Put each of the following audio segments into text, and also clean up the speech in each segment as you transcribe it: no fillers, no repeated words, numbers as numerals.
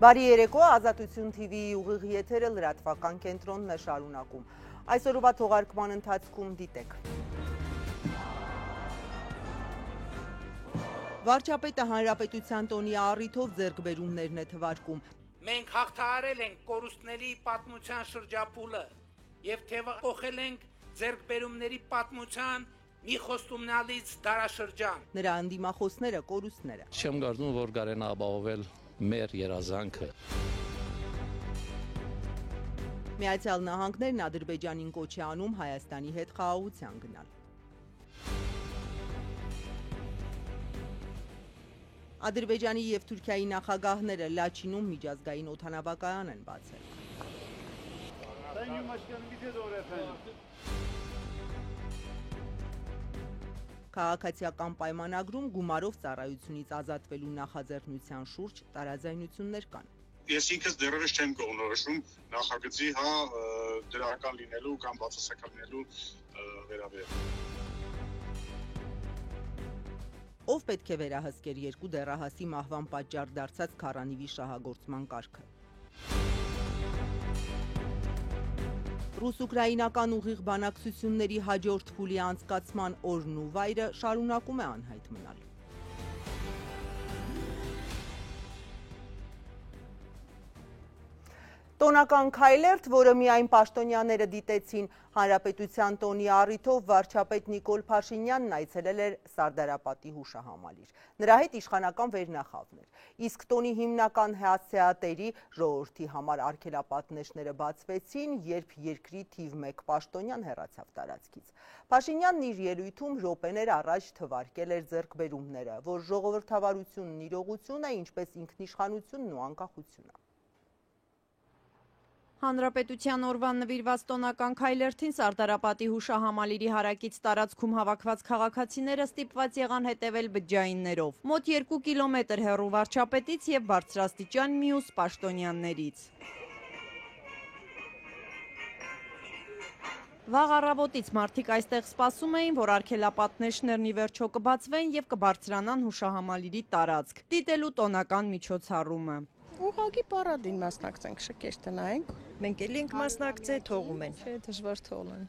Բարի երեկո, Ազատություն TV-ի ուղիղ եթերը լրատվական կենտրոնն է շարունակում։ Այսօրվա թողարկման ընթացքում դիտեք։ Վարչապետը հանրապետության տոնի առիթով ձեռքբերումներն է թվարկում։ Մենք հաղթահարել ենք կորուստների պատմության շրջափուլը եւ թեւակոխել ենք ձեռքբերումների պատմության մի խոստումնալից դարաշրջան։ Նրա անդիմախոսները կորուստները։ Չեմ կարծում, որ կարենա ապահովել մեր երազանքը։ Միացյալ Նահանգներն Ադրբեջանին կոչ է անում Հայաստանի հետ խաղաղության գնալ։ Ադրբեջանի եւ Թուրքիայի նախագահները Լաչինում միջազգային օդանավակայան են բացել։ Քաղաքացիական պայմանագրում գումարով ծառայությունից ազատվելու նախաձեռնության շուրջ տարաձայնություններ կան։ Ես ինքս դեռևս չեմ կողմնորոշում նախագծի դրական լինելու կամ բացասական լինելու վերաբերյալ։ Ով պետք է վերահսկեր երկու դեռահասի մահվան պատճառ դարձած քարանիվի շահագործման կարգը։ Ռուս-ուկրաինական ուղիղ բանակցությունների հաջորդ փուլի անցկացման օրն ու վայրը շարունակում է անհայտ մնալ։ Տոնական քայլերթ, որը միայն պաշտոնյաները դիտեցին, Հանրապետության տոնի առիթով վարչապետ Նիկոլ Փաշինյանն այցելել էր Սարդարապատի հուշահամալիր։ Նրա հետ իշխանական վերնախավն էր։ Իսկ տոնի հիմնական հասցեատերի ժողովրդի համար արգելապատնեշները բացվեցին, երբ երկրի թիվ 1 պաշտոնյան հեռացավ տարածքից։ Փաշինյանն իր ելույթում րոպեներ առաջ թվարկել էր ձեռքբերումները, որ ժողովրդավարությունն իրողություն է, ինչպես ինքնիշխանությունն ու անկախությունը։ Հանրապետության օրվան նվիրված տոնական քայլերթին Սարդարապատի հուշահամալիրի հարակից տարածքում հավաքված քաղաքացիները ստիպված եղան հետևել բջջայիններով։ Մոտ 2 կիլոմետր հեռու վարչապետից եւ բարձրաստիճան մյուս պաշտոնյաններից։ Վաղ առավոտից մարդիկ այստեղ սպասում էին, որ արգելապատնեշներն ի վերջո կբացվեն եւ կբարձրանան հուշահամալիրի տարածք, դիտելու տոնական միջոցառումը։ Ուղղակի պարադին մասնակցենք, շքերթ նայենք։ Մենք էլ ենք մասնակցել, թողում են։ Չէ, դժվար թողնեն։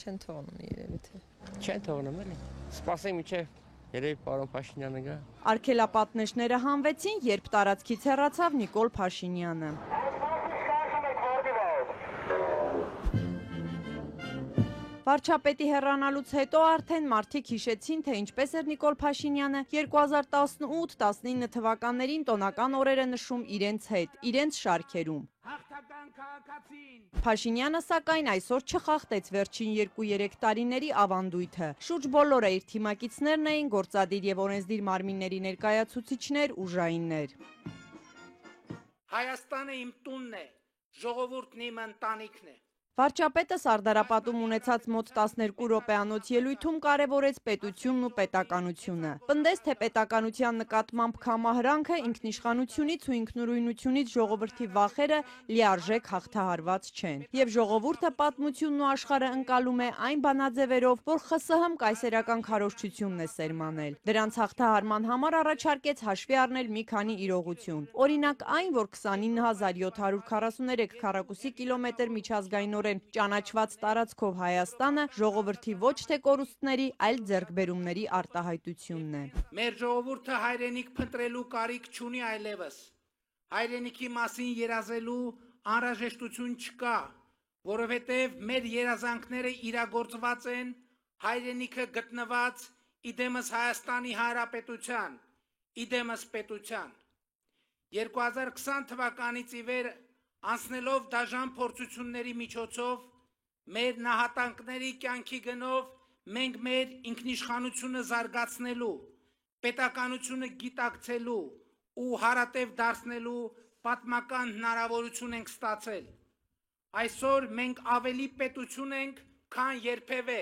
Չեն թողնում երևի թե։ Չեն թողնում էլի։ Սպասենք մինչև երևի պարոն Փաշինյանը գա։ Արգելապատնեշները հանվեցին, երբ տարածքից հեռացավ Նիկոլ Փաշինյանը։ Վարչապետի հեռանալուց հետո արդեն մարդիկ հիշեցին, թե ինչպես էր Նիկոլ Փաշինյանը 2018-19 թվականներին տոնական օրերը նշում իրենց հետ, իրենց շարքերում։ Հաղթական քաղաքացին։ Փաշինյանը սակայն այսօր չխախտեց վերջին 2-3 տարիների ավանդույթը։ Շուրջ բոլորը իր թիմակիցներն էին, գործադիր եւ օրենսդիր մարմինների ներկայացուցիչներ, ուժայիններ։ Հայաստանը իմ տունն է, ժողովուրդն իմ ընտանիքն է։ Վարչապետը Սարդարապատում ունեցած մոտ 12 րոպեանոց ելույթում կարևորեց պետությունն ու պետականությունը։ Պնդեց, թե պետականության նկատմամբ կամահրանքը ինքնիշխանությունից ու ինքնուրույնությունից ժողովրդի վախերը լիարժեք հաղթահարված չեն։ Եվ ժողովուրդը պատմությունն ու աշխարհը ընկալում է այն բանաձևերով, որ ԽՍՀՄ կայսերական քարոզչությունն է սերմանել։ Դրանց հաղթահարման համար առաջարկեց հաշվի առնել մի քանի իրողություն։ Օրինակ այն, որ 29743 քառակուսի կիլոմետր միջազգային ճանաչված տարածքով Հայաստանը ժողովրդի ոչ թե կորուստների, այլ ձեռքբերումների արտահայտությունն է։ Մեր ժողովուրդը հայրենիք փնտրելու կարիք չունի այլևս։ Հայրենիքի մասին երազելու անհրաժեշտություն չկա, որովհետև մեր երազանքները իրագործված են, հայրենիքը գտնված իդեմս Հայաստանի Հանրապետության, իդեմս պետության։ 2020 թվականից ի վեր անցնելով դաժան փորձությունների միջոցով, մեր նահատակների կյանքի գնով մենք մեր ինքնիշխանությունը զարգացնելու, պետականությունը գիտակցելու ու հարատև դարձնելու պատմական հնարավորություն ենք ստացել։ Այսօր մենք ավելի պետություն ենք, քան երբևէ,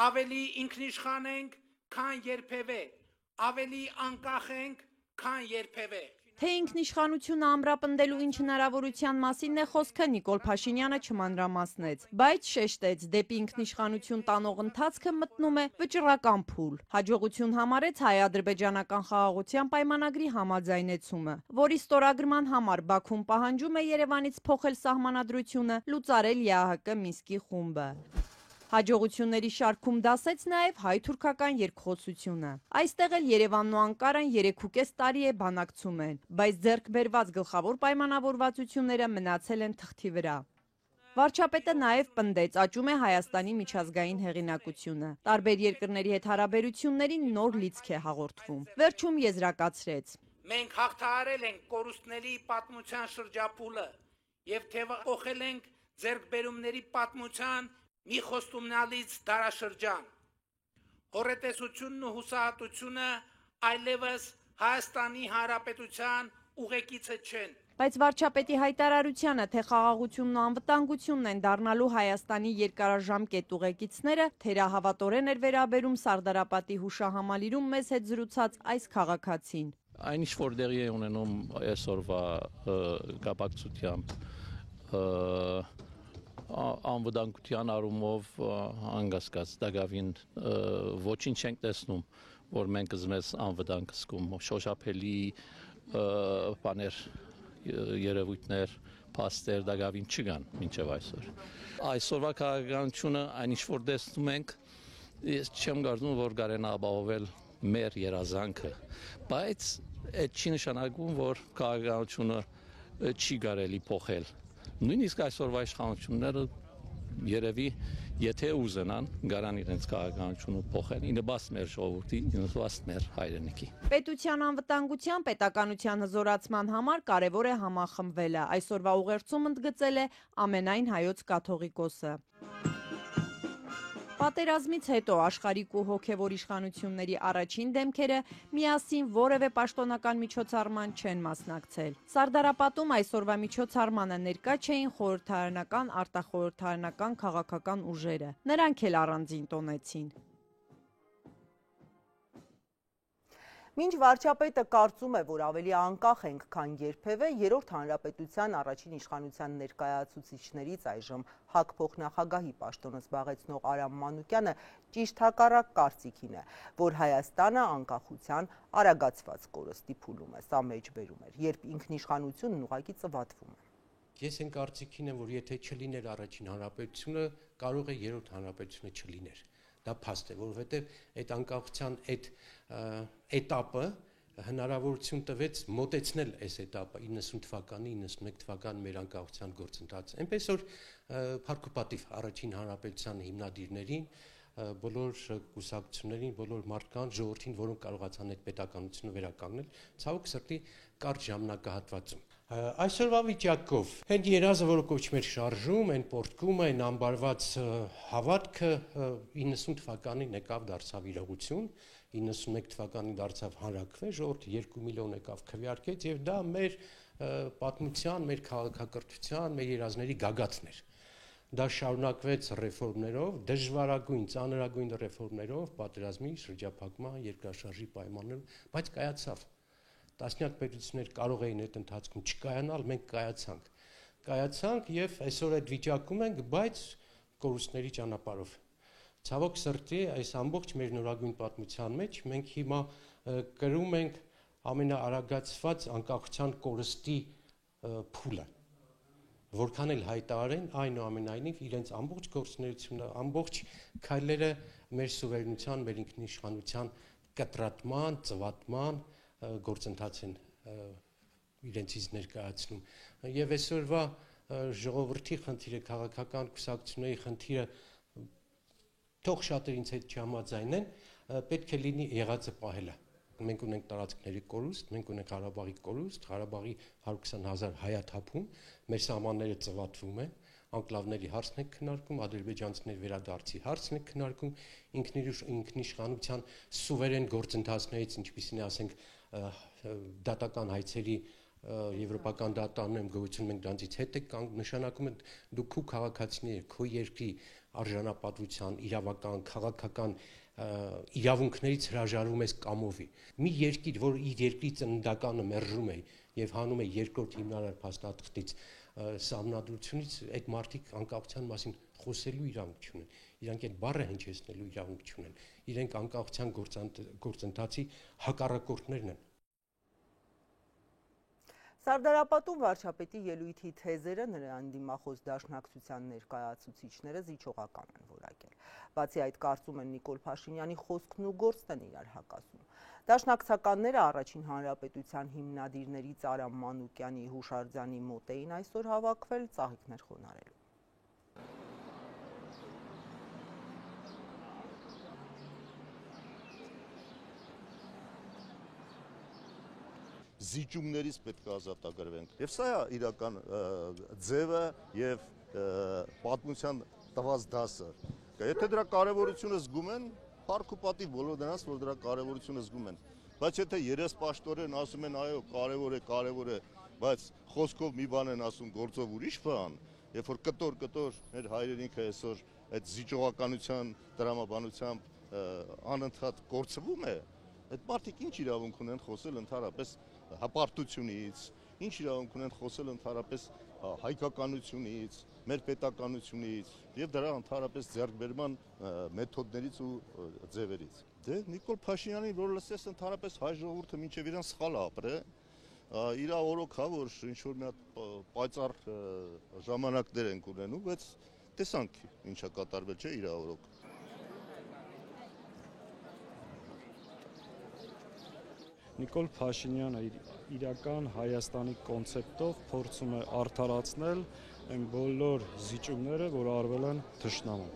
ավելի ինքնիշխան ենք, քան երբևէ, ավելի անկախ ենք, քան երբևէ։ Թե ինքնիշխանությունը ամրապնդելու ինչ հնարավորության մասին է խոսքը, Նիկոլ Փաշինյանը չմանրամասնեց, բայց շեշտեց, դեպի ինքնիշխանություն տանող ընթացքը մտնում է վճռական փուլ։ Հաջողություն համարեց հայ-ադրբեջանական խաղաղության պայմանագրի համաձայնեցումը, որի ստորագրման համար Բաքուն պահանջում է Երևանից փոխել սահմանադրությունը, լուծարել ԵԱՀԿ Մինսկի խումբը։ Հաջողությունների շարքում դասեց նաև հայ-թուրքական երկխոսությունը։ Այստեղ էլ Երևանն ու Անկարան 3.5 տարի է բանակցում են, բայց ձեռք բերված գլխավոր պայմանավորվածությունները մնացել են թղթի վրա։ Վարչապետը նաև պնդեց, աճում է Հայաստանի միջազգային հեղինակությունը։ Տարբեր երկրների հետ հարաբերություններին նոր լիցք է հաղորդվում։ Վերջում եզրակացրեց. Մենք հաղթահարել ենք կորուստների պատմության շրջափուլը եւ թեւախոհել ենք ձեռքբերումների պատմության մի խոստումնալից դարաշրջան։ Հորետեսությունն ու հուսահատությունը այլևս Հայաստանի Հանրապետության ուղեկիցը չեն։ Բայց վարչապետի հայտարարությանը, թե խաղաղությունն ու անվտանգությունն են դառնալու Հայաստանի երկարաժամկետ ուղեկիցները, թերահավատորեն էր վերաբերում Սարդարապատի հուշահամալիրում մեզ հետ զրուցած այս քաղաքացին։ Այն ինչ որ դեղի է ունենում այսօրվա կապակցությամբ անվտանգության առումով անկասկած դակավին ոչինչ չենք տեսնում, որ մենք մեզ անվտանգ զգում, շոշափելի բաներ, երևույթներ, փաստեր դակավին չկան մինչև այսօր։ Այսօրվա քաղաքականությունը այն ինչ որ տեսնում ենք, ես չեմ կարծում, որ կարենա ապահովել մեր երազանքը, բայց այդ չի նշանակում, որ քաղաքականությունը չի կարելի փոխել։ Նույնիսկ այսօրվա իշխանությունները երևի եթե ուզենան գարան իրենց քաղաքականությունը փոխել, ի նպաստ մեր ժողովրդի, ի նպաստ մեր հայրենիքի։ Պետության անվտանգության, պետականության հզորացման համար կարևոր է համախմբվելը։ Այսօրվա ուղերձում ընդգծել է ամենայն հայոց կաթողիկոսը։ Պատերազմից հետո աշխարհիկ ու հոգևոր իշխանությունների առաջին դեմքերը միասին որևէ պաշտոնական միջոցառման չեն մասնակցել։ Սարդարապատում այսօրվա միջոցառմանը ներկա չէին խորհրդարանական, արտախորհրդարանական քաղաքական ուժերը։ Նրանք էլ առանձին տոնեցին։ Մինչ վարչապետը կարծում է, որ ավելի անկախ ենք, քան երբևէ, երրորդ հանրապետության առաջին իշխանության ներկայացուցիչներից այժմ ՀԱԿ փոխնախագահի պաշտոնը զբաղեցնող Արամ Մանուկյանը ճիշտ հակառակ կարծիքին է, որ Հայաստանը անկախության արագացված կորստի փուլում է, սա մեջբերում էր, երբ ինքնիշխանությունն ուղղակի ծվատվում է։ Ես այն կարծիքին եմ, որ եթե չլիներ առաջին հանրապետությունը, կարող է երրորդ հանրապետությունը չլիներ։ Դա փաստ է, որովհետև այդ անկախության այդ էտապը հնարավորություն տվեց մոտեցնել այս էտապը 90 թվականի, 91 թվականի մեր անկախության գործընթացը։ Այնպես որ փառքուպատիվ առաջին հանրապետության հիմնադիրներին, բոլոր կուսակցություններին, բոլոր մարդկանց, ժողովրդին, որոնք կարողացան այդ պետականությունը վերականգնել, ցավոք սրտի կարճ ժամանակահատվածում։ Այսօրվա վիճակով հենց երազը, որը կոչվում էր շարժում, այն պորտկումը, այն ամբարված հավատքը 90 թվականին եկավ դարձավ իրողություն, 91 թվականին դարձավ հանրաքվե, ժողովուրդը 2 միլիոն եկավ քվեարկեց եւ դա մեր պատմության, մեր քաղաքակրթության, մեր երազների գագաթն էր։ Դա շարունակվեց ռեֆորմներով, դժվարագույն, ծանրագույն ռեֆորմներով, պատերազմի, շրջափակման, երկրաշարժի պայմաններով, բայց կայացավ։ Տասնյակ պետություններ կարող էին այդ ընթացքում չկայանալ, մենք կայացանք եւ այսօր այդ վիճակում ենք, բայց կորուստների ճանապարհով։ Ցավոք սրտի, այս ամբողջ մեր նորագույն պատմության մեջ մենք հիմա կրում ենք ամենաարագացված անկախության կորստի փուլը։ Որքան էլ հայտարարեն, այնուամենայնիվ իրենց ամբողջ գործունեությունը, ամբողջ քայլերը մեր սուվերենության, մեր ինքնիշխանության կտրատման, ծվատման գործընթաց են իրենցից ներկայացնում եւ այսօրվա ժողովրդի խնդիրը, քաղաքական կուսակցությունների խնդիրը թող շատեր ինձ հետ չհամաձայնեն, պետք է լինի եղածը պահելը։ Մենք ունենք տարածքների կորուստ, մենք ունենք Ղարաբաղի կորուստ, Ղարաբաղի 120,000 հայաթափում, մեր սահմանները ծվատվում են, անկլավների հարցն է քննարկում, ադրբեջանցիների վերադարձի հարցն է քննարկում, ինքնիշխանության սուվերեն գործընթացներից, ինչպիսին է, ասենք, դատական հայցերի եվրոպական դատարանում գոյություն մենք դրանից հետ ենք նշանակում է դու քու քաղաքացիների, քո երկրի արժանապատվության, իրավական, քաղաքական իրավունքներից հրաժարվում ես կամովի։ Մի երկիր, որ իր երկրի ծննդականը մերժում է, եւ հանում է երկրորդ հիմնարար փաստաթղթից սահմանադրությունից, այդ մարդիկ անկախության մասին խոսելու իրավունք չունեն, իրանք այդ բառը հնչեցնելու իրավունք չունեն, իրենք անկախության գործընթացի հակառակորդներն են։ Սարդարապատում վարչապետի ելույթի թեզերը նրան դիմախոս դաշնակցության ներկայացուցիչները զիջողական են որակել։ Բացի այդ, կարծում են Նիկոլ Փաշինյանի խոսքն ու գործն են իրար հակասում։ Դաշնակցականները առաջին հանրապետության հիմնադիրներից Արամ Մանուկյանի հուշարձանի մոտ էին այսօր հավաքվել ծաղիկներ խոնարհելու։ Զիջումներից պետք է ազատագրվենք։ Եվ սա է իրական ձևը եւ պատմության տված դասը։ Եթե դրա կարևորությունը զգում են, փառք ու պատիվ բոլոր դրանց, որ դրա կարևորությունը զգում են։ Բայց եթե երեսպաշտորեն ասում են, այո, կարևոր է, բայց խոսքով մի բան են ասում, գործով ուրիշ բան, երբ որ կտոր մեր հայրենիքը այսօր այդ զիջողականության, տրամաբանությամբ անընդհատ կորցվում է, այդ մարդիկ ինչ իրավունք ունեն խոսել ընդհանրապես հպարտությունից, ինչ իրավունք ունեն խոսել ընդհանրապես հայկականությունից, մեր պետականությունից եւ դրա ընդհանրապես ձեռքբերման մեթոդներից ու ձևերից։ Դե Նիկոլ Փաշինյանին որ լսես ընդհանրապես հայ ժողովուրդը մինչեւ իրան սխալ ապրե, իր օրոք հա որ ինչ որ մի հատ պայծառ ժամանակներ են ունենում, բայց տեսանք ինչա կատարվել չէ իր օրոք։ Նիկոլ Փաշինյանը իրական Հայաստանի կոնցեպտով փորձում է արդարացնել այն բոլոր զիջումները, որ արվել են թշնամուն։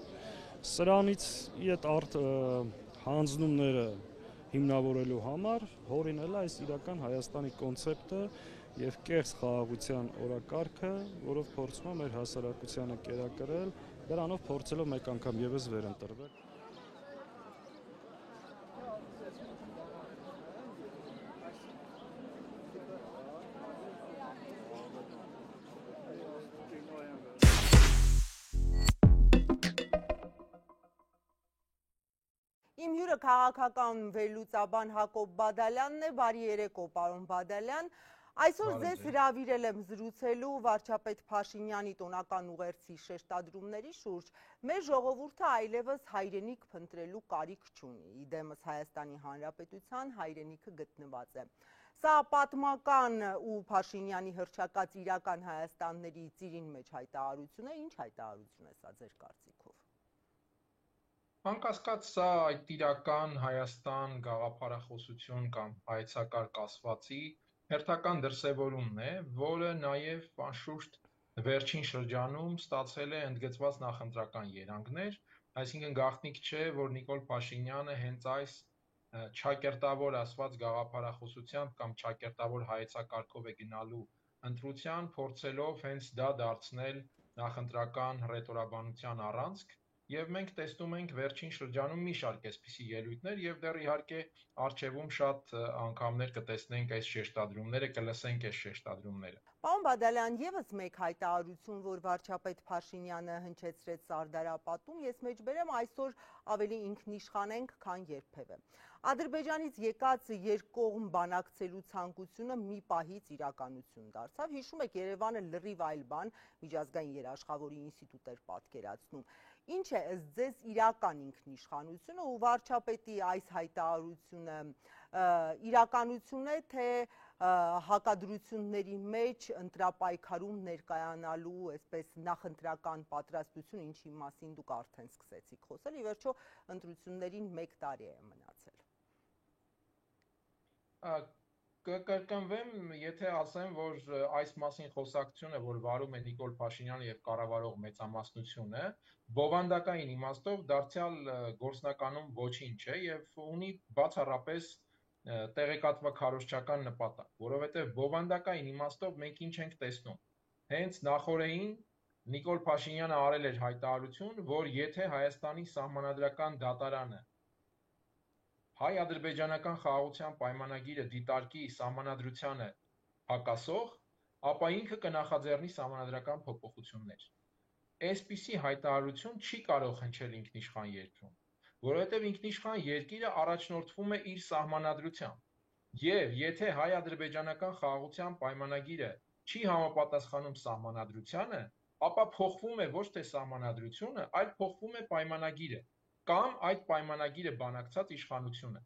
Սրանից այդ հանձնումները հիմնավորելու համար հորինել է այս իրական Հայաստանի կոնցեպտը եւ կեղծ խաղաղության օրակարգը, որով փորձում է մեր հասարակությանը կերակրել, դրանով փորձելով մեկ անգամ եւս վերընտրվել։ Իմ հյուրը քաղաքական վերլուծաբան Հակոբ Բադալյանն է, բարի երեկո պարոն Բադալյան, այսօր ձեզ հրավիրել եմ զրուցելու վարչապետ Փաշինյանի տոնական ուղերձի շեշտադրումների շուրջ, մեր ժողովուրդը այլևս հայրենիք փնտրելու կարիք չունի, իդեմս Հայաստանի Հանրապետության հայրենիքը գտնված է։ Սա պատմական ու Փաշինյանի հռչակած իրական Հայաստանների ծիրին մեջ հայտարարություն է, ինչ հայտարարություն է սա ձեր կարծիքով։ Անկասկած սա այդ իրական Հայաստան գաղափարախոսություն կամ հայեցակարգ ասվածի հերթական դրսևորումն է, որը նաև անշուշտ վերջին շրջանում ստացել է ընդգծված նախընտրական երանգներ, այսինքն գաղտնիք չէ, որ Նիկոլ Փաշինյանը հենց այս չակերտավոր ասված գաղափարախոսությամբ կամ չակերտավոր հայեցակարգով է գնալու ընտրության, փորձելով հենց դա դարձնել նախընտրական ռետորաբանության առանցք, եւ մենք տեսնում ենք վերջին շրջանում մի շարք այսպիսի ելույթներ եւ դեռ իհարկե արժեվում շատ անգամներ կտեսնենք այս շեշտադրումները, կլսենք այս շեշտադրումները։ Պարոն Բադալյան, եւս մեկ հայտարարություն, որ վարչապետ Փաշինյանը հնչեցրեց Սարդարապատում, ես մեջբերեմ այսօր ավելի ինքնիշխան ենք, քան երբևէ։ Ադրբեջանից եկած երկկողմ բանակցելու ցանկությունը մի պահից իրականություն դարձավ։ Հիշում եք, Երևանը լրիվ այլ բան միջազգային երաշխավորի ինստիտուտ էր պատկերացնում։ Ինչ է ըստ ձեզ իրական ինքնիշխանությունը ու վարչապետի այս հայտարարությունը իրականություն է, թե հակադրությունների մեջ ընտրապայքարում ներկայանալու այսպես նախընտրական պատրաստություն, ինչի մասին դուք արդեն սկսեցիք խոսել, ի վերջո ընտրություններին 1 տարի է մնացել։ Կկրկնվեմ, եթե ասեմ, որ այս մասին խոսակցությունը, որ վարում է Նիկոլ Փաշինյանը եւ կառավարող մեծամասնությունը, բովանդակային իմաստով դարձյալ գործնականում ոչինչ է եւ ունի բացառապես տեղեկատվակ քարոզչական նպատակ, որովհետեւ բովանդակային իմաստով մենք ինչ ենք տեսնում։ Հենց նախորդին Նիկոլ Փաշինյանը արել էր հայտարարություն, որ եթե Հայաստանի սահմանադրական դատարանը հայ-ադրբեջանական խաղաղության պայմանագիրը դիտարկի սահմանադրությանը հակասող, ապա ինքը կնախաձեռնի սահմանադրական փոփոխություններ։ Այսպիսի հայտարարություն չի կարող հնչել ինքնիշխան երկրում, որովհետև ինքնիշխան երկիրը առաջնորդվում է իր սահմանադրությամբ։ Եվ եթե հայ-ադրբեջանական խաղաղության պայմանագիրը չի համապատասխանում սահմանադրությանը, ապա փոխվում է ոչ թե սահմանադրությունը, այլ փոխվում է պայմանագիրը կամ այդ պայմանագիրը բանակցած իշխանությունը։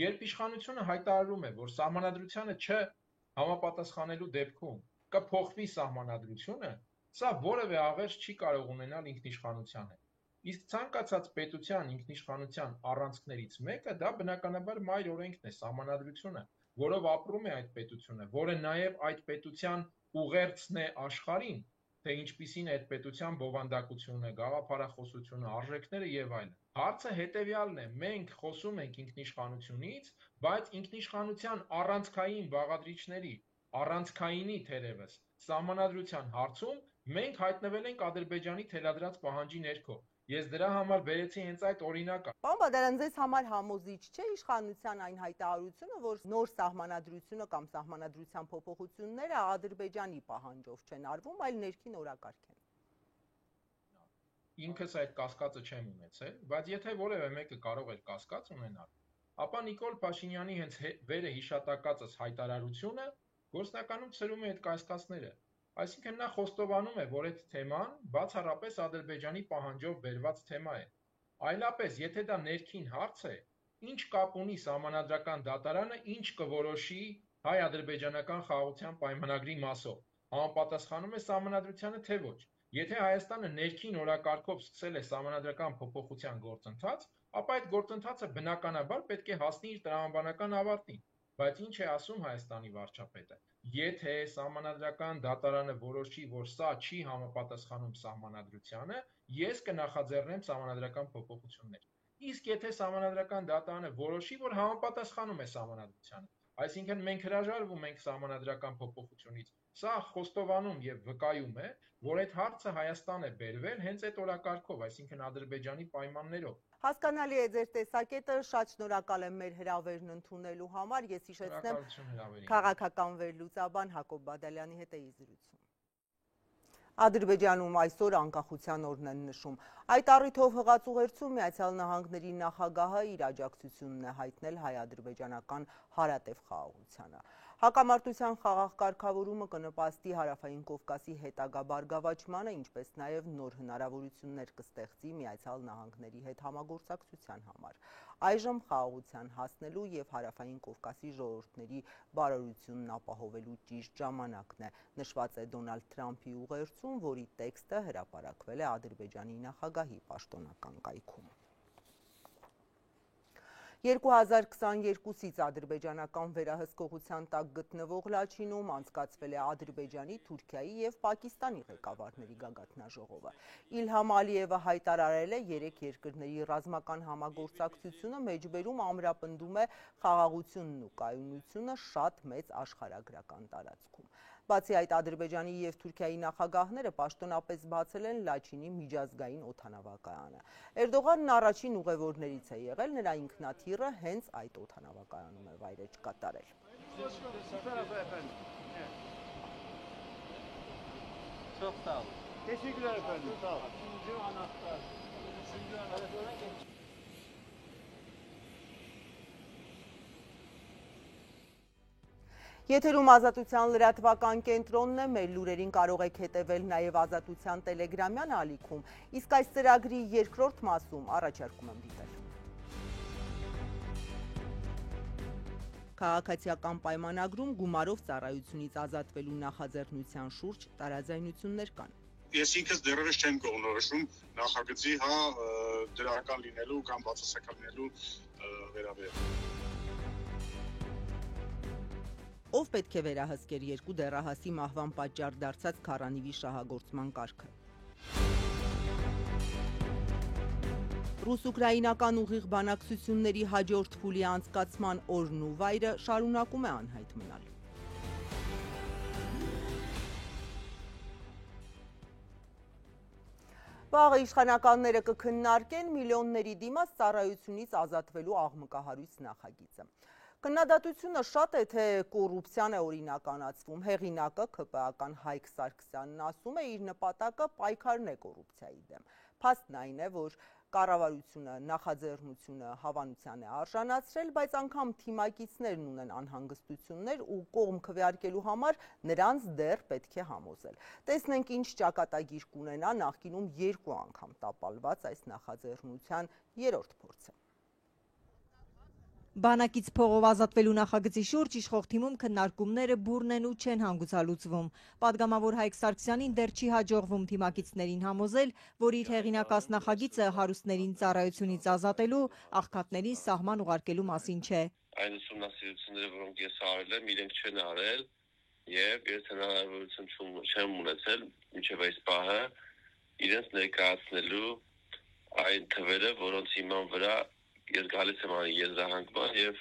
Երբ իշխանությունը հայտարարում է, որ սահմանադրությանը չհամապատասխանելու դեպքում կփոխվի սահմանադրությունը, սա որևէ աղերս չի կարող ունենալ ինքնիշխանության հետ։ Իսկ ցանկացած պետության ինքնիշխանության առանցքներից մեկը դա բնականաբար մայր օրենքն է, սահմանադրությունը, որով ապրում է այդ պետությունը, որը նաև այդ պետության ուղերձն է աշխարհին, թե ինչպիսին է այդ պետության բովանդակությունը, գաղափարախոսությունը, արժեքները եւ այլն։ Հարցը հետեւյալն է. մենք խոսում ենք ինքնիշխանությունից, բայց ինքնիշխանության առանցքային բաղադրիչների, առանցքայինի թերևս սահմանադրության հարցում մենք հայտնվել ենք Ադրբեջանի թելադրած պահանջի ներքո։ Ես դրա համար բերեցի հենց այդ օրինակը։ Պարոն Բադալյան, ձեզ համար համոզիչ չէ իշխանության այն հայտարարությունը, որ նոր սահմանադրությունը կամ սահմանադրության փոփոխությունները Ադրբեջանի պահանջով չեն արվում, այլ ներքին օրակարգ են։ Ինքս այդ կասկածը չեմ ունեցել, բայց եթե որևէ մեկը կարող էր կասկած ունենալ, ապա Նիկոլ Փաշինյանի հենց վերը հիշատակածս հայտարարությունը գործնականում ցրում է այդ կասկածները։ Այսինքն նա խոստովանում է, որ այդ թեման բացառապես Ադրբեջանի պահանջով բերված թեմա է։ Այլապես, եթե դա ներքին հարց է, ինչ կապ ունի սահմանադրական դատարանը, ինչ կորոշի հայ-ադրբեջանական խաղաղության պայմանագրի մասով, համապատասխանում է սահմանադրությանը թե ոչ։ Եթե Հայաստանը ներքին օրակարգով սկսել է սահմանադրական փոփոխության գործընթաց, ապա այդ գործընթացը բնականաբար պետք է հասնի իր տրամաբանական ավարտին։ Բայց ինչ է ասում Հայաստանի վարչապետը։ Եթե սահմանադրական դատարանը որոշի, որ սա չի համապատասխանում սահմանադրությանը, ես կնախաձեռնեմ սահմանադրական փոփոխություններ։ Իսկ եթե սահմանադրական դատարանը որոշի, որ համապատասխանում է սահմանադրությանը, այսինքն մենք հրաժարվում ենք սահմանադրական փոփոխությունից, սա խոստովանում եւ վկայում է, որ այդ հարցը Հայաստան է բերվել հենց այդ օրակարգով, այսինքն Ադրբեջանի պայմաններով։ Հասկանալի է ձեր տեսակետը, շատ շնորհակալ եմ մեր հրավերն ընդունելու համար, ես հիշեցնեմ քաղաքական վերլուծաբան Հակոբ Բադալյանի հետ էի զրուցում։ Ադրբեջանում այսօր անկախության օրն են նշում։ Այդ առիթով հղած ուղերձում Միացյալ Նահանգների նախագահը իր աջակցությունն է հայտնել հայ-ադրբեջանական հարատև խաղաղությանը։ Հակամարտության խաղաղ կարգավորումը կնպաստի Հարավային Կովկասի հետագա բարգավաճմանը, ինչպես նաև նոր հնարավորություններ կստեղծի Միացյալ Նահանգների հետ համագործակցության համար։ Այժմ խաղաղության հասնելու եւ Հարավային Կովկասի ժողովուրդների բարօրությունն ապահովելու ճիշտ ժամանակն է, նշված է Դոնալդ Թրամփի ուղերձում, որի տեքստը հրապարակվել է Ադրբեջանի նախագահի պաշտոնական կայքում։ 2022-ից ադրբեջանական վերահսկողության տակ գտնվող Լաչինում անցկացվել է Ադրբեջանի, Թուրքիայի եւ Պակիստանի ղեկավարների գագաթնաժողովը։ Իլհամ Ալիևը հայտարարել է 3 երկրների ռազմական համագործակցությունը մեջբերում ամրապնդում է խաղաղությունն ու կայունությունը շատ մեծ աշխարհագրական տարածքում։ Բացի այդ, Ադրբեջանի եւ Թուրքիայի նախագահները պաշտոնապես բացել են Լաչինի միջազգային օդանավակայանը։ Էրդողանն առաջին ուղևորներից է եղել, նրա ինքնաթիռը հենց այդ օդանավակայանում է վայրէջք կատարել։ Եթերում Ազատության լրատվական կենտրոնն է, մեր լուրերին կարող եք հետևել նաև Ազատության տելեգրամյան ալիքում, իսկ այս ծրագրի երկրորդ մասում առաջարկում եմ դիտել։ Քաղաքացիական պայմանագրում գումարով ծառայությունից ազատվելու նախաձեռնության շուրջ տարաձայնություններ կան։ Ես ինքս դեռևս չեմ կողմնորոշում նախագծի դրական լինելու կամ բացասական լինելու վերաբերյալ։ Ով պետք է վերահսկեր երկու դեռահասի մահվան պատճառ դարձած քարանիվի շահագործման կարգը։ Ռուս-ուկրաինական ուղիղ բանակցությունների հաջորդ փուլի անցկացման օրն ու վայրը շարունակում է անհայտ մնալ։ Վաղը իշխանականները կքննարկեն միլիոնների դիմաց ծառայությունից ազատվելու աղմկահարույց նախագիծը։ Քննադատությունը շատ է, թե կոռուպցիան է օրինականացվում, հեղինակը ՔՊԱ-ական Հայկ Սարգսյանն ասում է իր նպատակը պայքարն է կոռուպցիայի դեմ։ Փաստն այն է, որ Կառավարությունը նախաձեռնությունը հավանության է արժանացրել, բայց անգամ թիմակիցներն ունեն անհանգստություններ ու կողմ քվեարկելու համար նրանց դեռ պետք է համոզել։ Տեսնենք ինչ ճակատագիր կունենա նախկինում 2 անգամ տապալված այս նախաձեռնության 3-րդ փորձը։ Բանակից փողով ազատվելու նախագծի շուրջ իշխող թիմում քննարկումները բուռն են ու չեն հանգուցալուծվում։ Պատգամավոր Հայկ Սարգսյանին դեռ չի հաջողվում թիմակիցներին համոզել, որ իր հեղինակած նախագիծը հարուստներին ծառայությունից ազատելու, աղքատներին սահման ուղարկելու մասին չէ։ Այն ուսումնասիրությունները, որոնք ես արել եմ, իրենք չեն արել եւ ես հնարավորություն չեմ ունեցել մինչեւ այս պահը իրենց ներկայացնելու այն թվերը, որոնց հիման վրա ես գալիս եմ անի եզրահանգման եւ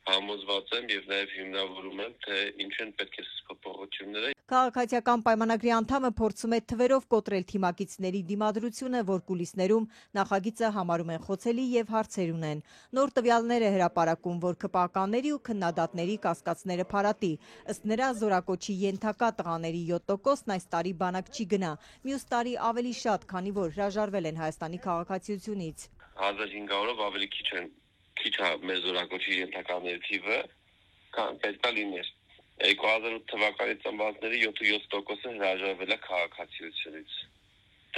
համոզված եմ եւ նաեւ հիմնավորում եմ, թե ինչ են պետք է փոփոխությունները։ Քաղաքացիական պայմանագրի անդամը փորձում է թվերով կոտրել թիմակիցների դիմադրությունը, որ կուլիսներում նախագիծը համարում են խոցելի եւ հարցեր ունեն։ Նոր տվյալներ է հրապարակում, որ ԿՊԱ-կանների ու քննադատների կասկածները փարատի։ Ըստ նրա զորակոչի ենթակա տղաների 7%-ն այս տարի բանակ չի գնա, մյուս տարի ավելի շատ, քանի որ հրաժարվել են Հայաստանի քաղաքացիությունից։ 1500-ով ավելի քիչ է մեր զորակոչի ենթականների թիվը, քան պետք է լիներ։ 2008 թվականի ծնվածների 7% հրաժարվել է քաղաքացիությունից։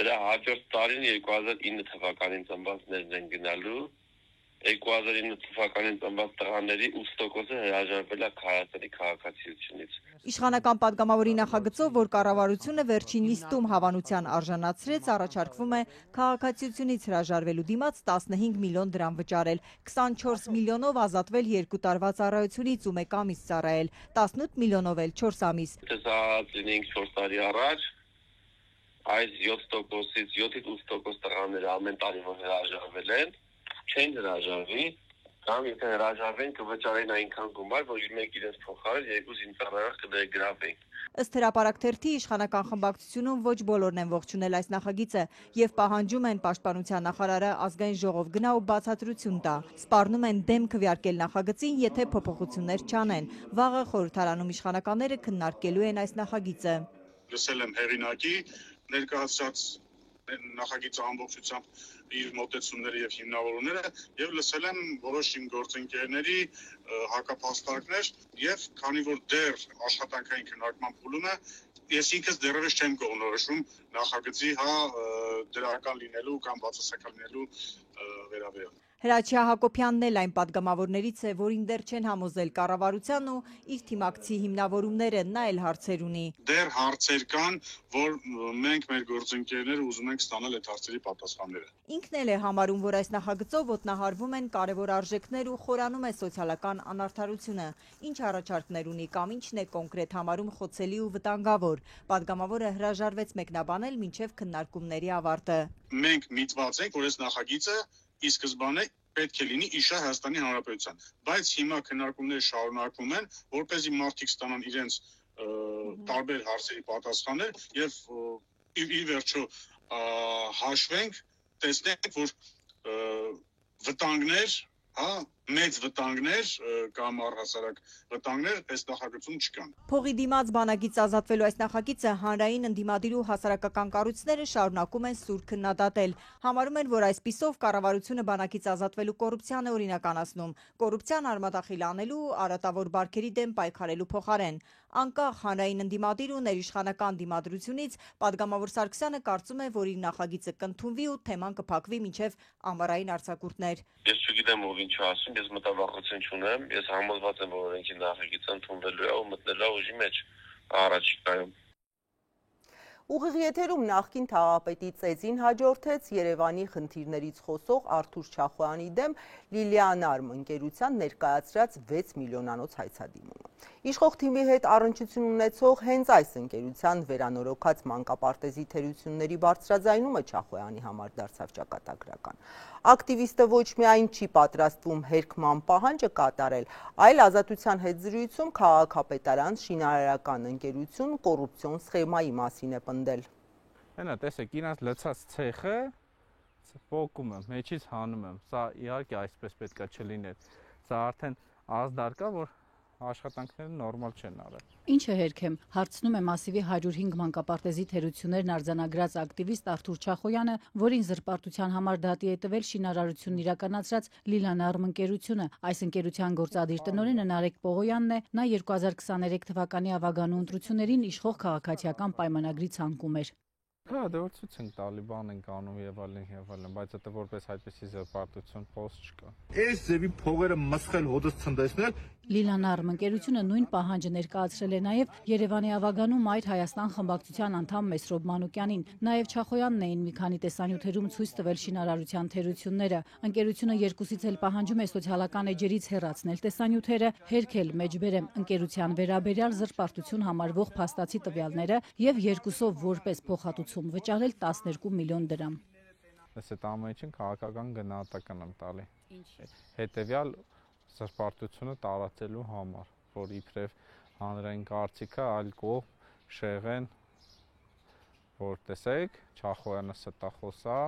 Դրա հաջորդ տարին 2009 թվականին ծնվածներն են գնալու, 2009 թվականին ծնված տղաների 8% հրաժարվել է Հայաստանի քաղաքացիությունից։ Իշխանական պատգամավորի նախագծով, որ կառավարությունը վերջին նիստում հավանության արժանացրեց, առաջարկվում է քաղաքացիությունից հրաժարվելու դիմաց 15 միլիոն դրամ վճարել, 24 միլիոնով ազատվել 2 տարվա ծառայությունից ու 1 ամիս ծառայել, 18 միլիոնով էլ 4 ամիս։ Տեսած լինենք 4 տարի առաջ, այս 7%-ից 7-8% տղաները ամեն տարի որ հրաժարվել են, չեն հրաժարվի, կամ եթե հրաժարվեն կվճարեն այնքան գումար, որ մեկ իրենց փոխարեն 2 զինծառայող կներգրավեն։ Ըստ հրապարակ թերթի իշխանական խմբակցությունում ոչ բոլորն են ողջունել այս նախագիծը եւ պահանջում են պաշտպանության նախարարը ազգային ժողով գնա ու բացատրություն տա։ Սպառնում են դեմ քվեարկել նախագծին, եթե փոփոխություններ չանեն։ Վաղը խորհրդարանում իշխանականները քննարկելու են այս նախագիծը։ Լսել եմ հեղինակի ներկայացած նախագիծը ամբողջությամբ իր մոտեցումները եւ հիմնավորումները եւ լսել եմ որոշ իմ գործընկերների հակափաստարկներ եւ քանի որ դեռ աշխատանքային քննարկման փուլում է ես ինքս դեռևս չեմ կողմնորոշում նախագծի դրական լինելու կամ բացասական լինելու վերաբերյալ։ Հրաչյա Հակոբյանն էլ այն պատգամավորներից է, որին դեռ չեն համոզել կառավարության ու իր թիմակցի հիմնավորումները, նա էլ հարցեր ունի։ Դեռ հարցեր կան, որ մենք մեր գործընկերները ուզում ենք ստանալ այդ հարցերի պատասխանները։ Ինքն էլ է համարում, որ այս նախագծով ոտնահարվում են կարևոր արժեքներ ու խորանում է սոցիալական անարդարությունը։ Ինչ առաջարկներ ունի կամ ինչն է կոնկրետ համարում խոցելի ու վտանգավոր։ Պատգամավորը հրաժարվեց մեկնաբանել մինչև քննարկումների ավարտը։ Մենք միտված ենք, որ այս նախագիծը ի սկզբանե պետք է լինի իշա Հայաստանի Հանրապետության, բայց հիմա քննարկումները շարունակվում են, որպեսզի մարդիկ ստանան իրենց տարբեր հարցերի պատասխաններ եւ ի վերջո հաշվենք, տեսնենք, որ վտանգներ, մեծ վտանգներ կամ առհասարակ վտանգներ այս նախագծում չկան։ Փողի դիմաց բանակից ազատվելու այս նախագիծը հանրային ընդդիմադիր ու հասարակական կառույցները շարունակում են սուր քննադատել։ Համարում են, որ այսպիսով կառավարությունը բանակից ազատվելու կոռուպցիան է օրինականացնում, կոռուպցիան արմատախիլ անելու ու արատավոր բարքերի դեմ պայքարելու փոխարեն։ Անկախ հանրային ընդդիմադիր ու ներիշխանական դիմադրությունից պատգամավոր Սարգսյանը կարծում է, որ իր նախագիծը կընդունվի ու թեման կփակվի մինչև ամառային արձակուրդներ։ Ես չգիտեմ ով ինչ ասում, ես մտավախություն չունեմ, ես համոզված եմ, որ օրենքի նախագիծը ընդունվելու է ու մտնելու է ուժի մեջ առաջիկայում։ Ուղիղ եթերում նախկին թաղապետի ծեծին հաջորդեց Երևանի խնդիրներից խոսող Արթուր Չախոյանի դեմ Լիլիանարմ ընկերության ներկայացրած 6 միլիոնանոց հայցադիմումը։ Իշխող թիմի հետ առնչություն ունեցող հենց այս ընկերության վերանորոգած մանկապարտեզի թերությունների բարձրաձայնումը Չախոյանի համար դարձավ ճակատագրական։ Ակտիվիստը ոչ միայն չի պատրաստվում հերքման պահանջը կատարել, այլ ազատության հետ զրույցում քաղաքապետարան շինարարական ընկերություն կոռուպցիոն սխեմայի մասին է պնդել։ Հենա, տեսեք, իրանց լցած ցեխը փոկում եմ, մեջից հանում եմ։ Սա իհարկե այսպես պետքա չլիներ։ Սա արդեն ազդար կա, որ աշխատանքները նորմալ չեն արել։ Ինչ է հերքեմ, հարցնում է Մասիվի 105 մանկապարտեզի թերություններն արձանագրած ակտիվիստ Արթուր Չախոյանը, որին զրպարտության համար դատի է տվել շինարարությունն իրականացրած Լիլանարմ ընկերությունը։ Այս ընկերության գործադիր տնօրենը Նարեկ Պողոյանն է, նա 2023 թվականի ավագանու ընտրություններին իշխող քաղաքացիական պայմանագրի ցանկում էր։ Հա, դե որ ցույց են տալի, բան են կանում եւ այլն, բայց դա որպես այդպեսի զրպարտություն post չկա։ Այս ձևի փողերը մսխել հոդս ցնդեցնել Լիլանարմ ընկերությունը նույն պահանջը ներկայացրել է նաև Երևանի ավագանու Մայր Հայաստան խմբակցության անդամ Մեսրոբ Մանուկյանին։ Նաև Չախոյանն էին մի քանի տեսանյութերում ցույց տվել շինարարության թերությունները։ Ընկերությունը երկուսից էլ պահանջում է սոցիալական էջերից հեռացնել տեսանյութերը, հերքել մեջբերեմ ընկերության վերաբերյալ զրպարտություն համարվող փաստացի տվյալները եւ երկուսով որպես փոխհատուցում վճարել 12 միլիոն դրամ։ Ես այդ ամենին քաղաքական գնահատական եմ տալի։ Հետևյալ զրպարտությունը տարածելու համար, որ իբրև հանրային կարծիքը այլ կողմ շեղեն, որ տեսեք, Չախոյանը ստախոս է,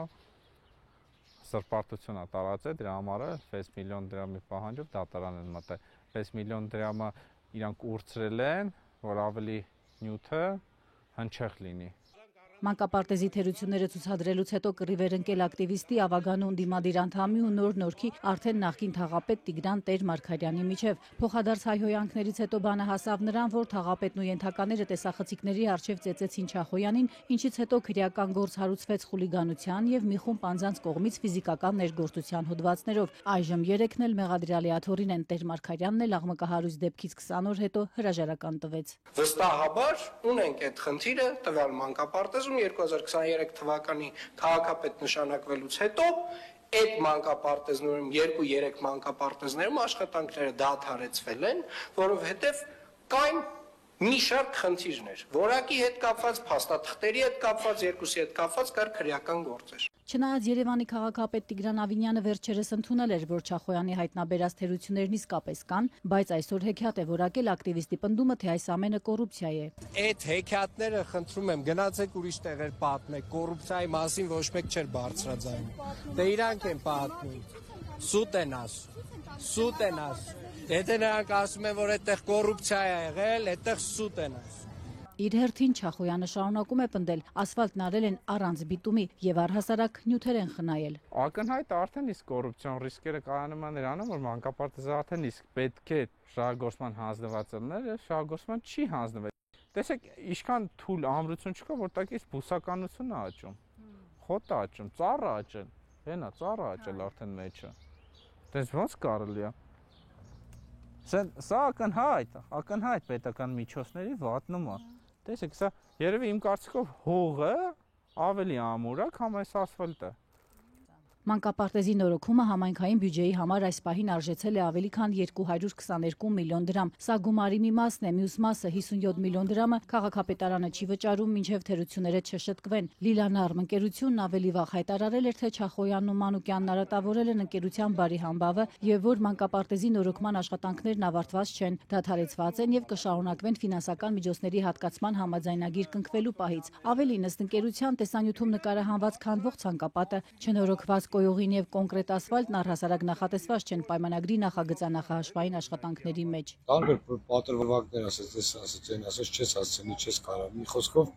զրպարտություն է տարածել, դրա համար 6 միլիոն դրամի պահանջով դատարան են մտել։ 6 միլիոն դրամը իրանք ուրցրել են, որ ավելի նյութը հնչեղ լինի։ Մանկապարտեզի թերությունները ցուցադրելուց հետո կռիվ էր ընկել ակտիվիստի ավագանու ընդդիմադիր անդամի ու նոր Նորքի արդեն նախկին թաղապետ Տիգրան Տեր-Մարգարյանի միջև։ Փոխադարձ հայհոյանքներից հետո բանը հասավ նրան, որ թաղապետն ու ենթակաները տեսախցիկների առջև ծեծեցին Չախոյանին, ինչից հետո քրեական գործ հարուցվեց խուլիգանության եւ մի խումբ անձանց կողմից ֆիզիկական ներգործության հոդվածներով։ Այժմ երեքն էլ մեղադրյալի աթոռին են, Տեր-Մարգարյանն էլ աղմկահարույց դեպքից 20 օր հետո հրաժարական տվեց։ Վստահաբար ունենք այդ խնդիրը տվյալ մանկապարտեզ 2023 թվականի քաղաքապետ նշանակվելուց հետո այդ մանկապարտեզներում 2-3 մանկապարտեզներում աշխատանքները դադարեցվել են, որովհետև կային մի շարք խնդիրներ, որակի հետ կապված, փաստաթղթերի հետ կապված, երկուսի հետ կապված կար քրեական գործեր։ Չնայած Երևանի քաղաքապետ Տիգրան Ավինյանը վերջերս ընդունել էր, որ Չախոյանի հայտնաբերած թերություններն իսկապես կան, բայց այսօր հեքիաթ է որակել ակտիվիստի պնդումը, թե այս ամենը կոռուպցիա է։ Այդ հեքիաթները խնդրում եմ գնացեք ուրիշ տեղեր պատմեք, կոռուպցիայի մասին ոչ մեկ չէր բարձրաձայնում։ Դե իրանք են պատմում։ Սուտ են ասում։ Եթե նրանք ասում են, որ այդտեղ կոռուպցիա է եղել, այդտեղ սուտ են ասում։ Իր հերթին Չախոյանը շարունակում է պնդել, ասֆալտն արել են առանց բիտումի եւ առհասարակ նյութեր են խնայել։ Ակնհայտ արդեն իսկ կոռուպցիոն ռիսկերը կայանում են նրանում, որ մանկապարտեզը արդեն իսկ պետք է շահագործման հանձնված լիներ, շահագործման չի հանձնվել։ Տեսեք, ինչքան թույլ ամրություն չկա, որ տակից բուսականությունն է աճում։ Խոտ է աճում, ծառը աճել, հենա ծառը աճել արդեն մեջը։ Դες ոնց կարելի է։ Սա ակնհայտ պետական միջոցների վատնում է։ Տեսեք, սա երևի իմ կարծիքով հողը ավելի ամուր է, քան այս ասֆալտը։ Մանկապարտեզի նորոգումը համայնքային բյուջեի համար այս պահին արժեցել է ավելի քան 222 միլիոն դրամ։ Սա գումարի մի մասն է, մյուս մասը 57 միլիոն դրամը քաղաքապետարանը չի վճարում, մինչև թերությունները չշտկվեն։ Լիլանարմ ընկերությունն ավելի վաղ հայտարարել էր, թե Չախոյանն ու Մանուկյանն արատավորել են ընկերության բարի համբավը եւ որ մանկապարտեզի նորոգման աշխատանքներն ավարտված չեն, դադարեցված են եւ կշարունակվեն ֆինանսական միջոցների հատկացման համաձայնագիր կնքվելու պահից։ Ավելին, ըստ ընկերության տեսանյութում նկարահանված քանդվող ցանկապատը չնորոգված կոյողին եւ կոնկրետ ասֆալտն առհասարակ նախատեսված չեն պայմանագրի նախագծանախահաշվային աշխատանքների մեջ։ Տարբեր պատրվակներ ասած, չես հասցնի, չես կարող։ Մի խոսքով,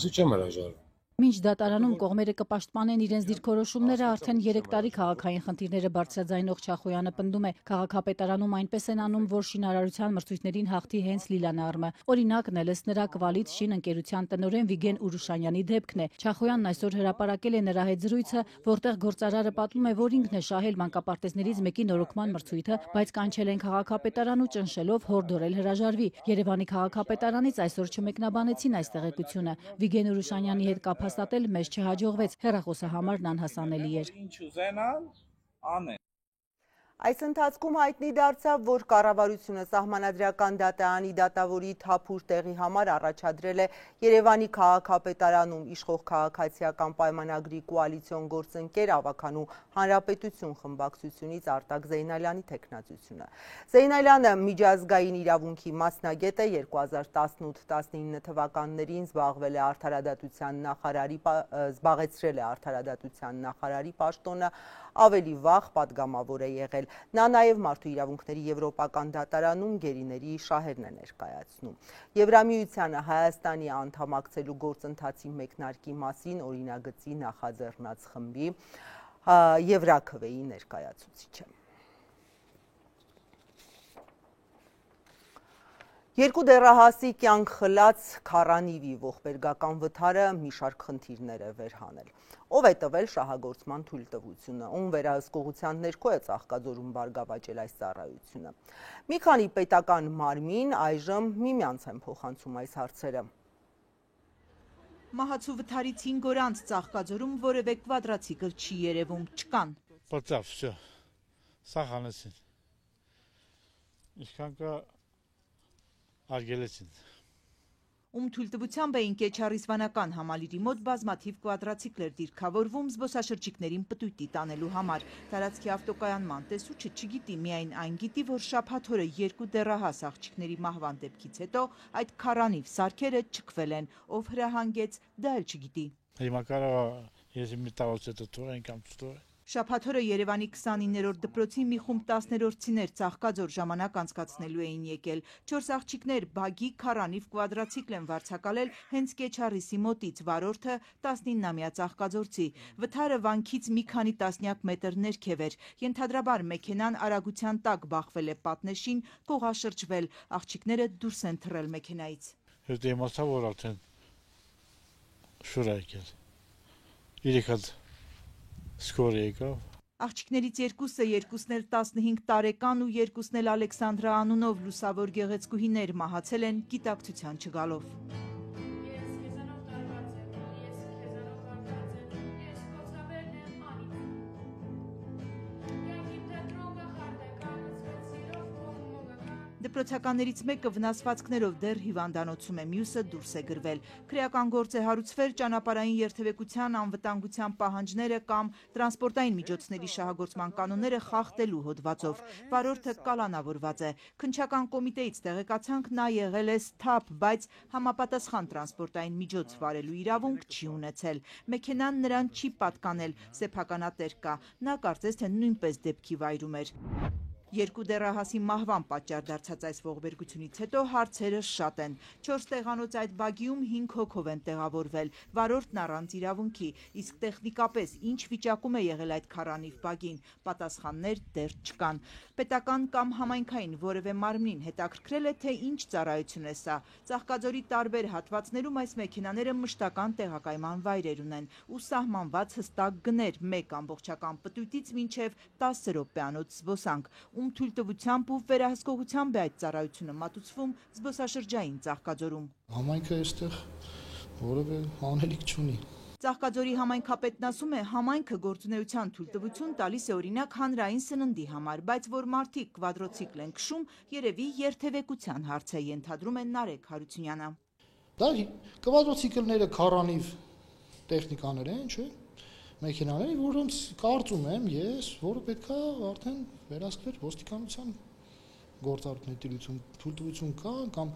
ասի չեմ հրաժարվում։ Մինչ դատարանում կողմերը կպաշտպանեն իրենց դիրքորոշումները, արդեն 3 տարի քաղաքային խնդիրները բարձրաձայնող Չախոյանը պնդում է, քաղաքապետարանում այնպես են անում, որ շինարարության մրցույթներին հաղթի հենց Լիլանարմը։ Օրինակն էլ ըստ նրա Կվալից շին ընկերության տնօրեն Վիգեն Ուրուշանյանի դեպքն է։ Չախոյանն այսօր հրապարակել է նրա հետ զրույցը, որտեղ գործարարը պատմում է, որ ինքն է շահել մանկապարտեզներից մեկի նորոգման մրցույթը, բայց կանչել են քաղաքապետարան ու ճնշելով հորդորել հրաժարվի։ Երևանի քաղաքապետարանից այսօր չմեկնաբանեցին այս տեղեկությունը։ Վիգեն Ուրուշանյանի հետ հաստատել մեզ չհաջողվեց, հեռախոսահամարն անհասանելի էր։ Ինչ ուզենան, անեն։ Այս ընթացքում հայտնի դարձավ, որ կառավարությունը սահմանադրական դատարանի դատավորի թափուր տեղի համար առաջադրել է Երևանի քաղաքապետարանում իշխող քաղաքացիական պայմանագրի կոալիցիոն գործընկեր ավագանու Հանրապետություն խմբակցությունից Արտակ Զեյնալյանի թեկնածությունը։ Զեյնալյանը միջազգային իրավունքի մասնագետ է, 2018-19 թվականներին զբաղեցրել է արդարադատության նախարարի պաշտոնը, ավելի վաղ պատգամավոր է եղել ընդունել։ Նա նաև Մարդու իրավունքների Եվրոպական դատարանում գերիների շահերն է ներկայացնում։ Եվրամիությանը Հայաստանի անդամակցելու գործընթացի մեկնարկի մասին օրինագծի նախաձեռնած խմբի Եվրաքվեի ներկայացուցիչը։ Երկու դեռահասի կյանք խլած Քարանիվի ողբերգական վթարը մի շարք խնդիրներ է վերհանել։ Ով է տվել շահագործման թույլտվությունը, ում վերահսկողության ներքո է Ծաղկաձորում բարգավաճել այս ծառայությունը։ Մի քանի պետական մարմին այժմ միմյանց են փոխանցում այս հարցերը։ Մահացու վթարից 5 օր անց Ծաղկաձորում որևէ կվադրացիկլ չի երևում, չկան։ Պրծավ, всё։ Սա խանեցին։ Ինչքան կա արգելեցին։ Ում թույլտվությամբ էին Կեչարիզվանական համալիրի մոտ բազմաթիվ կվադրացիկլեր դիրքավորվում զբոսաշրջիկներին պտույտի տանելու համար։ Տարածքի ավտոկայանման տեսուչը չգիտի, միայն այն գիտի, որ շաբաթ օրը 2 դեռահաս աղջիկների մահվան դեպքից հետո այդ Քարանիվ սարքերը չքվել են, ով հրահանգեց, դա էլ չգիտի։ Հիմա կարող է ես մի տարուց հետո թողեն կամ չթողեն։ Շաբաթ օրը Երևանի 29-րդ դպրոցի մի խումբ 10-րդցիներ Ծաղկաձոր ժամանակ անցկացնելու էին եկել։ 4 աղջիկներ բագի Քարանիվ կվադրացիկլ են վարձակալել հենց Կեչարիսի մոտից, վարորդը 19-ամյա ծաղկաձորցի։ Վթարը վանքից մի քանի տասնյակ մետր ներքև էր։ Ենթադրաբար մեքենան արագության տակ բախվել է պատնեշին, կողաշրջվել։ Աղջիկները դուրս են թռել մեքենայից։ Հետո իմացա, որ արդեն շուր է եկել։ 3 հատ Սկոր եկավ։ Աղջիկներից երկուսն էլ 15 տարեկան ու երկուսն էլ Ալեքսանդրա անունով լուսավոր գեղեցկուհիներ մահացել են գիտակցության չգալով։ Դպրոցականներից մեկը վնասվածքներով դեռ հիվանդանոցում է, մյուսը դուրս է գրվել։ Քրեական գործ է հարուցվել ճանապարհային երթևեկության անվտանգության պահանջները կամ տրանսպորտային միջոցների շահագործման կանոնները խախտելու հոդվածով։ Վարորդը կալանավորված է։ Քննչական կոմիտեից տեղեկացանք, նա եղել է սթափ, բայց համապատասխան տրանսպորտային միջոց վարելու իրավունք չի ունեցել։ Մեքենան նրան չի պատկանել, սեփականատեր կա։ Նա կարծես թե նույնպես դեպքի վայրում էր։ Երկու դեռահասի մահվան պատճառ դարձած այս ողբերգությունից հետո հարցերը շատ են։ 4 տեղանոց այդ բագիում 5 հոգով են տեղավորվել, վարորդն առանց իրավունքի, իսկ տեխնիկապես ինչ վիճակում է եղել այդ Քարանիվ բագին, պատասխաններ դեռ չկան։ Պետական կամ համայնքային որևէ մարմնին հետաքրքրել է, թե ինչ ծառայություն է սա։ Ծաղկաձորի տարբեր հատվածներում այս մեքենաները մշտական տեղակայման վայրեր ունեն ու սահմանված հստակ գներ 1 ամբողջական պտույտից մինչև 10 րոպեանոց զբոսանք։ Ում թույլտվությամբ ու վերահսկողությամբ է այդ ծառայությունը մատուցվում զբոսաշրջային Ծաղկաձորում։ Համայնքը այստեղ որևէ անելիք չունի։ Ծաղկաձորի համայնքապետն ասում է, համայնքը գործունեության թույլտվություն տալիս է օրինակ հանրային սննդի համար, բայց որ մարդիկ կվադրոցիկլ են քշում, երևի երթևեկության հարց է, ենթադրում է Նարեկ Հարությունյանը։ Դա կվադրոցիկլները Քարանիվ տեխնիկաներ են, չէ՞։ Մեքենաների, որոնց կարծում եմ ես, որը պետք է արդեն վերահսկվեր ոստիկանության գործառույթների թույլտվություն կա կամ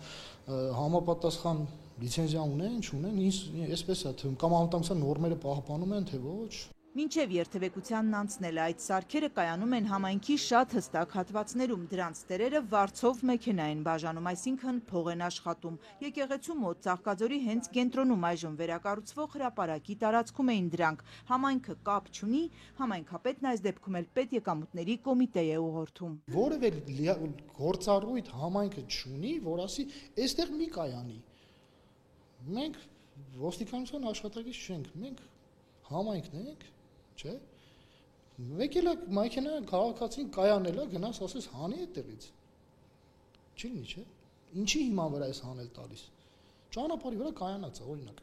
համապատասխան լիցենզիա ունեն, չունեն, այսպես է թվում, կամ անվտանգության նորմերը պահպանում են, թե ոչ։ Մինչև երթևեկությանն անցնելը այդ սարքերը կայանում են համայնքի շատ հստակ հատվածներում, դրանց տերերը վարձով մեքենա են բաժանում, այսինքն փող են աշխատում։ Եկեղեցու մոտ Ծաղկաձորի հենց կենտրոնում այժմ վերակառուցվող հրապարակի տարածքում էին դրանք։ Համայնքը կապ չունի, համայնքապետն այս դեպքում էլ պետեկամուտների կոմիտե է ուղղորդում։ Որևէ գործառույթ համայնքը չունի, որ ասի, այստեղ մի կայանի։ Մենք ոստիկանության աշխատակից չենք, մենք համայնքն ենք, չէ՞։ Եկել է մեքենա քաղաքացին կայանելա, գնաս ասես հանի այդտեղից։ Չի լինի, չէ՞։ Ինչի հիման վրա էս հանել տալիս։ Ճանապարհի վրա կայանած է, օրինակ։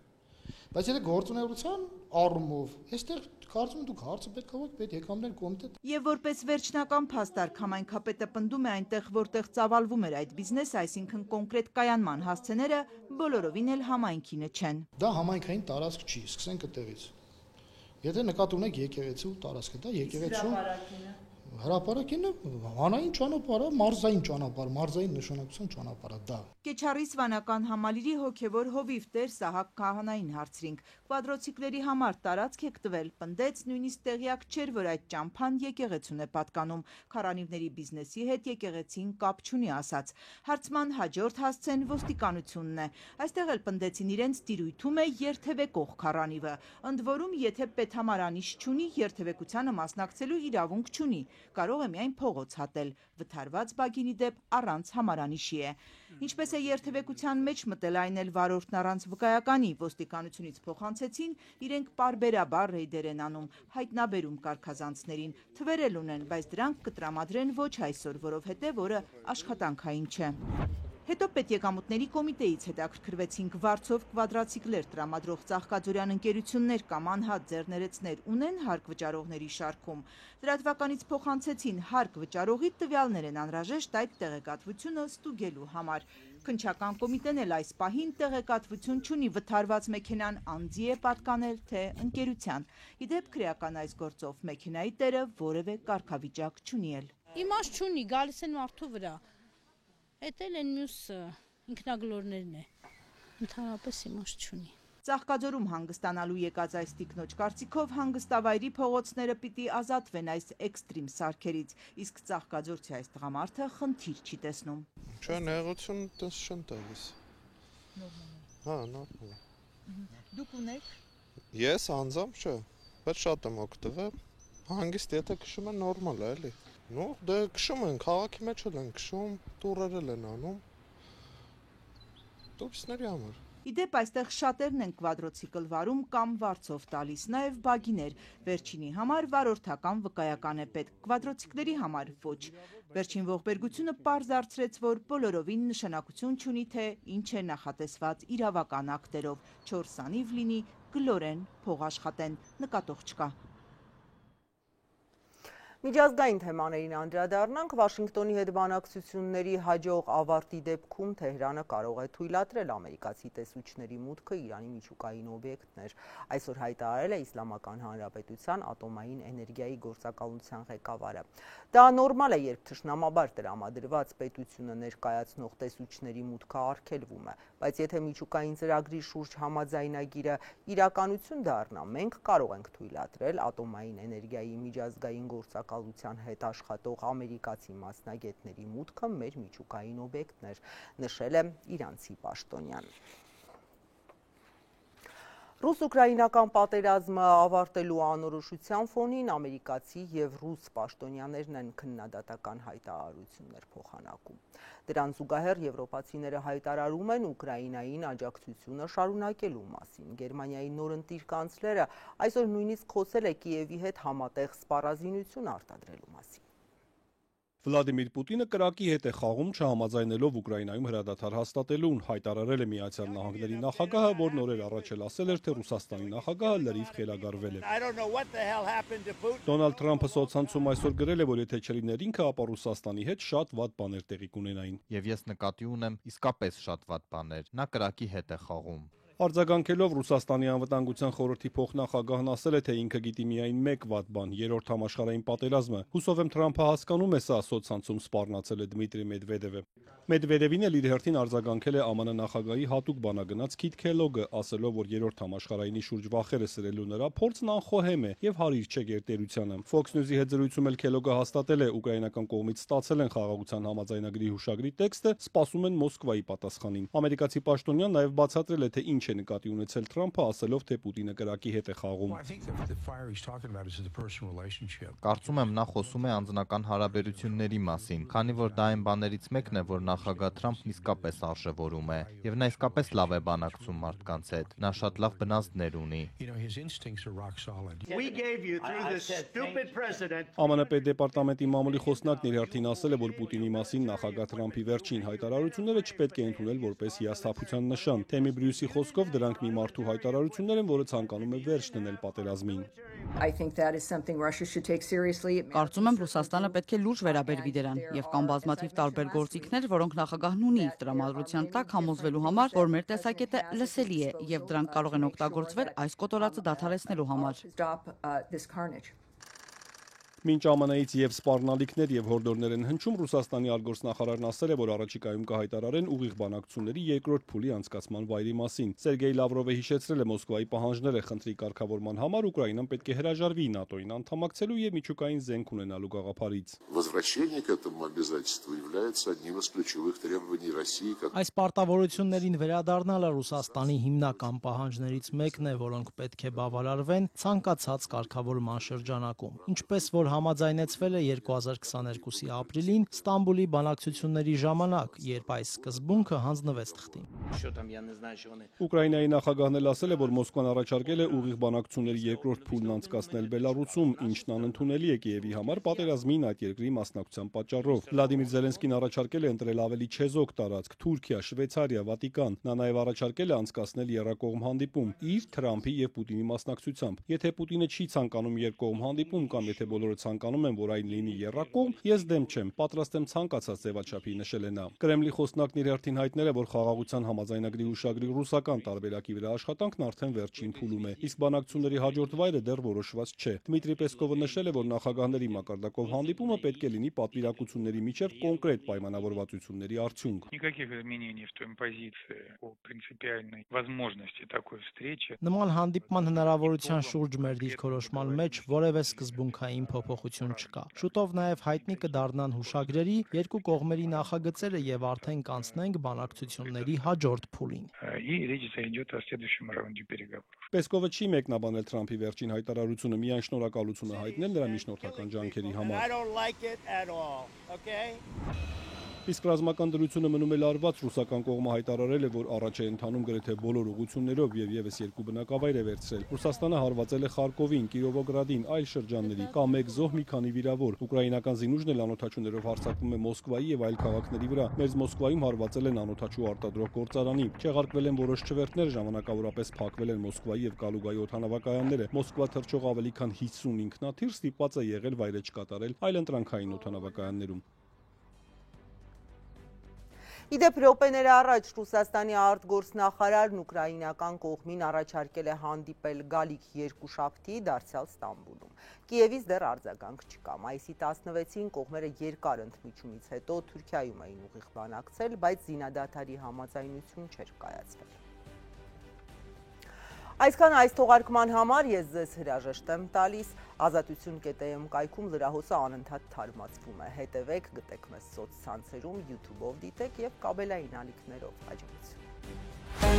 Բայց եթե գործունեության առումով, այստեղ կարծում եմ դուք հարցը պետք է պետ եկամներ կոմիտե։ Եվ որպես վերջնական փաստարկ համայնքապետը պնդում է այնտեղ, որտեղ ծավալվում էր այդ բիզնեսը, այսինքն կոնկրետ կայանման հասցեները բոլորովին էլ համայնքինը չեն։ Դա համայնքային տարածք չի, սկսենք այդտեղից։ Եթե նկատի ունեք եկեղեցու տարածքը, դա եկեղեցու Հրապարակինը հանային ճանապարհը, մարզային ճանապարհ, մարզային նշանակության ճանապարհը դա։ Կեչարի Սվանական համալիրի հոգևոր հովիվ Տեր Սահակ Քահանային հարցրինք։ Կվադրոցիկլերի համար տարածք եք տվել, պնդեց նույնիսկ տեղյակ չէր, որ այդ ճամփան եկեղեցուն է պատկանում։ Քարանիվների բիզնեսի հետ եկեղեցին կապ չունի ասաց։ Հարցման հաջորդ հասցեն ոստիկանությունն է։ Այստեղ էլ պնդեցին իրենց տիրույթում է երթևեկող քարանիվը։ Ընդ որում, եթե պետհամարանիշ չունի, երթևեկությանը մասնակցելու իրավունք չունի, կարող է միայն փողոց հատել, վթարված բագինի դեպ առանց համարանիշի է։ Ինչպես է երթևեկության մեջ մտել այն էլ վարորդն առանց վկայականի, ոստիկանությունից փոխանցեցին, իրենք պարբերաբար ռեյդեր են անում, հայտնաբերում կարգազանցներին, թվերել ունեն, բայց դրանք կտրամադրեն ոչ այսօր, որովհետև օրը աշխատանքային չէ։ Հետո պետեկամուտների կոմիտեից հետաքրքրվեցինք վարձով կվադրացիկլեր տրամադրող Ծաղկաձորյան ընկերություններ կամ անհատ ձեռներեցներ ունեն հարկ վճարողների շարքում։ Լրատվականից փոխանցեցին հարկ վճարողի տվյալներ են անհրաժեշտ այդ տեղեկատվությունը ստուգելու համար։ Քննչական կոմիտեն էլ այս պահին տեղեկատվություն չունի վթարված մեքենան անձի է պատկանել, թե ընկերության։ Իդեպ քրեական այս գործով մեքենայի տերը որևէ կարգավիճակ չունի էլ։ Իմաստ չունի, գալիս են մարդու վրա։ Էդ էլ են մյուս ինքնագլորներն է, ընդհանրապես իմաստ չունի։ Ծաղկաձորում հանգստանալու եկած այս տիկնոջ կարծիքով հանգստավայրի փողոցները պիտի ազատվեն այս էքստրիմ սարքերից, իսկ ծաղկաձորցի այս տղամարդը խնդիր չի տեսնում։ Չէ, նեղություն տես չեն տալիս։ Հա, նորմալ է։ Դուք ունեք։ Ես անձամբ չէ, բայց շատ եմ օգտվել։ Հանգիստ եթե քշում են նորմալ է, էլի։ Ну, դե քշում են, քաղաքի մեջ էլ են քշում, տուրերել են անում։ Տուրիստների համար։ Իդեպ այստեղ շատերն են կվադրոցիկլ վարում կամ վարձով տալիս, նաև բագիներ։ Վերջինի համար վարորդական վկայական է պետք, կվադրոցիկլերի համար ոչ։ Վերջին ողբերգությունը պարզ դարձրեց, որ բոլորովին նշանակություն չունի, թե ինչ է նախատեսված իրավական ակտերով։ 4 անիվ լինի, գլորեն փող աշխատեն, նկատող չկա։ Միջազգային թեմաներին անդրադառնանք, Վաշինգտոնի հետ բանակցությունների հաջող ավարտի դեպքում Թեհրանը կարող է թույլատրել ամերիկացի տեսուչների մուտքը Իրանի միջուկային օբյեկտներ։ Այսօր հայտարարել է Իսլամական Հանրապետության ատոմային էներգիայի գործակալության ղեկավարը։ Դա նորմալ է, երբ թշնամաբար տրամադրված պետությունը ներկայացնող տեսուչների մուտքը արգելվում է, բայց եթե միջուկային ծրագրի շուրջ համաձայնագիրը իրականություն դառնա, մենք կարող ենք թույլատրել ատոմային էներգիայի միջազգային գործակալության հետ աշխատող ամերիկացի մասնագետների մուտքը մեր միջուկային օբյեկտներ, նշել է իրանցի պաշտոնյան։ Ռուս-ուկրաինական պատերազմը ավարտելու անորոշության ֆոնին ամերիկացի և ռուս պաշտոնյաներն են քննադատական հայտարարություններ փոխանակում։ Դրան զուգահեռ եվրոպացիները հայտարարում են Ուկրաինային աջակցությունը շարունակելու մասին։ Գերմանիայի նորընտիր կանցլերը այսօր նույնիսկ խոսել է Կիևի հետ համատեղ սպառազինություն արտադրելու մասին։ Վլադիմիր Պուտինը կրակի հետ է խաղում չհամաձայնելով Ուկրաինայում հրադադար հաստատելուն, հայտարարել է Միացյալ Նահանգների նախագահը, որ նորեր առաջ էլ ասել էր, թե Ռուսաստանի նախագահը լրիվ խելագարվել է։ Դոնալդ Թրամփը սոցցանցում այսօր գրել է, որ եթե չլիներ ինքը, ապա Ռուսաստանի հետ շատ վատ բաներ տեղի կունենային։ Եվ ես նկատի ունեմ իսկապես շատ վատ բաներ։ Նա կրակի հետ է խաղում։ Արձագանքելով Ռուսաստանի անվտանգության խորհրդի փոխնախագահն ասել է, թե ինքը գիտի միայն մեկ վատ բան՝ երրորդ համաշխարհային պատերազմը։ Հուսով եմ Թրամփը հասկանում է սա, սոցցանցում սպառնացել է Դմիտրի Մեդվեդևը։ Մեդվեդևին էլ իր հերթին արձագանքել է ԱՄՆ նախագահի հատուկ բանագնաց Քիթ Քելոգը, ասելով, որ երրորդ համաշխարհայինի շուրջ վախերը սրելու նրա փորձն անխոհեմ է եւ հարիր չէ գերտերությանը։ Fox News-ի հետ զրույցում էլ Քելոգը հաստատել է, ուկրաինական կողմից ստացել են խաղաղության համաձայնագրի հուշագրի տեքստը, սպասում են Մոսկվայի պատասխանին։ Ամերիկացի պաշտոնյան նաև բացատրել է, թե ինչ է նկատի ունեցել Թրամփը, ասելով, թե Պուտինը կրակի հետ է խաղում։ Կարծում եմ, նա խոսում է անձնական հարաբերությունների մասին, քանի որ դա այն բաներից մեկն է, որ նախագահ Թրամփն իսկապես արժևորում է, եւ նա իսկապես լավ է բանակցում մարդկանց հետ։ Նա շատ լավ բնազդներ ունի։ ԱՄՆ պետդեպարտամենտի մամուլի խոսնակն իր հերթին ասել է, որ Պուտինի մասին նախագահ Թրամփի վերջին հայտարարությունները չպետք է ընդունել որպես հիասթափության նշան։ Թեմի Բրյուսի խոսքով դրանք մի մարդու հայտարարություններ են, որը ցանկանում է վերջ դնել պատերազմին։ Կարծում եմ, Ռուսաստանը պետք է լուրջ վերաբերվի դրան, եւ կան բազմաթիվ տարբեր գործիքներ, որոնք նախագահն ունի իր տրամադրության տակ համոզվելու համար, որ մեր տեսակետը լսելի է եւ դրանք կարող են օգտագործվել այս կոտորածը դադարեցնելու համար։ Մինչ ԱՄՆ-ից եւ սպառնալիքներ եւ հորդորներ են հնչում, Ռուսաստանի արտգործնախարարն ասել է, որ առաջիկայում կհայտարարեն ուղիղ բանակցությունների երկրորդ փուլի անցկացման վայրի մասին։ Սերգեյ Լավրովը հիշեցրել է Մոսկվայի պահանջները խնդրի կարգավորման համար, Ուկրաինան պետք է հրաժարվի ՆԱՏՕ-ին անդամակցելու եւ միջուկային զենք ունենալու գաղափարից։ Возвращение к этому обязательству является одним из ключевых требований России. Այս պարտավորություններին վերադառնալը Ռուսաստանի հիմնական պահանջներից մեկն է, որոնք պետք է բավարարվեն ցանկացած կարգավորման շրջանակում։ Ինչպես որ համաձայնեցվել է 2022-ի ապրիլին Ստամբուլի բանակցությունների ժամանակ, երբ այս սկզբունքը հանձնվեց թղթին։ Ուկրաինայի նախագահն էլ ասել է, որ Մոսկվան առաջարկել է ուղիղ բանակցությունների երկրորդ փուլն անցկացնել Բելարուսում, ինչն անընդունելի է Կիևի համար պատերազմին այդ երկրի մասնակցության պատճառով։ Վլադիմիր Զելենսկին առաջարկել է ընտրել ավելի չեզոք տարածք՝ Թուրքիա, Շվեյցարիա, Վատիկան։ Նա նաև առաջարկել է անցկացնել երկկողմ հանդիպում իր, Թրամփի եւ Պուտինի մասնակցությամբ։ Եթե Պուտինը չի ցանկանում երկկողմ հանդիպում կամ եթե բոլորը ցանկանում են, որ այն լինի երկկողմ, ես դեմ չեմ, պատրաստ եմ ցանկացած ձևաչափի, նշել է նա։ Կրեմլի խոսնակն իր հերթին հայտնել է, որ խաղաղության համաձայնագրի հուշագրի ռուսական տարբերակի վրա աշխատանքն արդեն վերջին փուլում է, իսկ բանակցությունների հաջորդ վայրը դեռ որոշված չէ։ Դմիտրի Պեսկովը նշել է, որ նախագահների մակարդակով հանդիպումը պետք է լինի պատվիրակությունների միջև կոնկրետ պայմանավորվածությունների արդյունք։ Նման հանդիպման հնարավորության շուրջ մեր դիրքորոշման մեջ որևէ սկզբունքային փոփոխություն չկա։ Շուտով նաև հայտնի կդառնան հուշագրերի երկու կողմերի նախագծերը եւ արդեն կանցնենք բանակցությունների հաջորդ փուլին։ Պեսկովը չի մեկնաբանել Թրամփի վերջին հայտարարությունը, միայն շնորհակալություն է հայտնել նրա միջնորդական ջանքերի համար։ Իսկ ռազմական դրությունը մնում է լարված, ռուսական կողմը հայտարարել է, որ առաջ է ընթանում գրեթե բոլոր ուղղություններով եւ եւս երկու բնակավայր է վերցրել։ Ռուսաստանը հարվածել է Խարկովին, Կիրովոգրադին, այլ շրջանների, կա մեկ զոհ, մի քանի վիրավոր։ Ուկրաինական զինուժն էլ անօթաչուներով հարձակվում է Մոսկվայի եւ այլ քաղաքների վրա։ Մեծ Մոսկվայում հարվածել են անօթաչու արտադրող գործարանի։ Չեղարկվել են որոշ չվերթներ, ժամանակավորապես փակվել են Մոսկվայի եւ Կալուգայի օդանավակայանները։ Մոսկվա թռչող ավելի քան 50 ինքնաթիռ ստիպված է եղել վայրը չկատարել այլ ընտրանքային օդանավակայաններում։ Իդեպ րոպեներ առաջ Ռուսաստանի արտգործնախարարն ուկրաինական կողմին առաջարկել է հանդիպել գալիք երկուշաբթի դարձյալ Ստամբուլում։ Կիևից դեռ արձագանք չկա։ Մայիսի 16-ին կողմերը երկար ընդմիջումից հետո Թուրքիայում էին ուղիղ բանակցել, բայց զինադադարի համաձայնություն չէր կայացվել։ Այսքան այս թողարկման համար ես ձեզ հրաժեշտ եմ տալիս, ազատություն.am կայքում լրահոսը անընդհատ թարմացվում է, հետևեք, գտեք մեզ սոցցանցերում, YouTube-ով դիտեք և կաբելային ալիքներով, հաջողություն։